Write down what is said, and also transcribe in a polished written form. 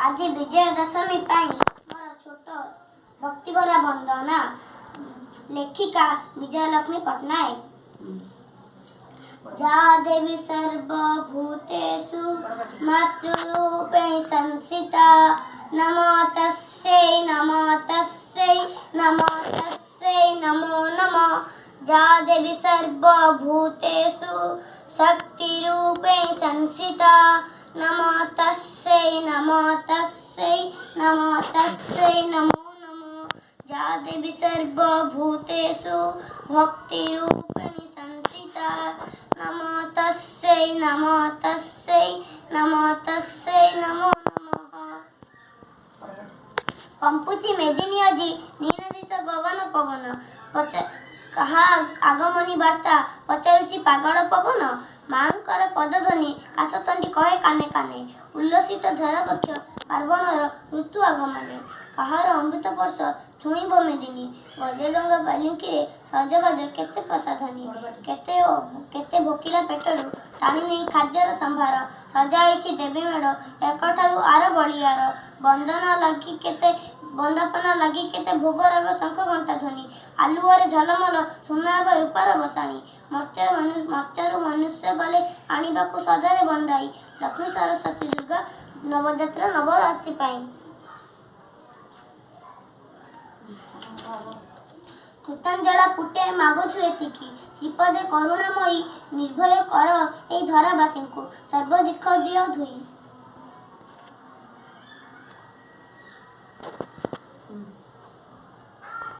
आज विजयादशमी मोर छोट भक्तिभरा वंदना। लेखिका विजयलक्ष्मी पट्टनायक। जा देवी सर्वभूतेषु मातृरूपेण संस्थिता। नमो तस्यै नमो तस्यै नमो तस्यै नमो नमः। जा देवी सर्वभूतेषु शक्तिरूपेण संस्थिता। नमो तस्यै नमो तस्यै नमो तस्यै नमो नमः। जा देवी सर्वभूतेषु भक्तिरूपेण संस्थिता। नमो तस्यै नमो तस्यै नमो तस्यै नमो नमः। कंपुची मेदिनी अजी निनदित गगन पवन। कहा आगमनी वार्ता पचारुची पागल पवन। मांकर पदध्वनि काशतंडी कहे काने काने। उल्लसित झरपक्ष पार्वणर ऋतु आगमने। कहार अमृत वर्ष छुईब मेदिनी। गजलंगा बालिंकी सजबाज केते प्रसाधनी। केते भोकिला पेटरू टाणी नहीं खाद्यर संभार। सजाई देवी मेढ़ एकठारू आर बलियार। बंदापना लगी केते भोग राग शंख घंटा ध्वनि। आलुआर झलमल सुनाब रूपार बसाणी। मर्त्यरू मनुष्य गले आनिबाकू सदारे बंदाई। लक्ष्मी सरस्वती दुर्गा नवजात्रा नवरात्रि पाई। कृतांजला पुटे मागुछु एतिकी। श्रीपदे करुणामयी निर्भय कर ए धरावासी सर्व दुख दियो धुई।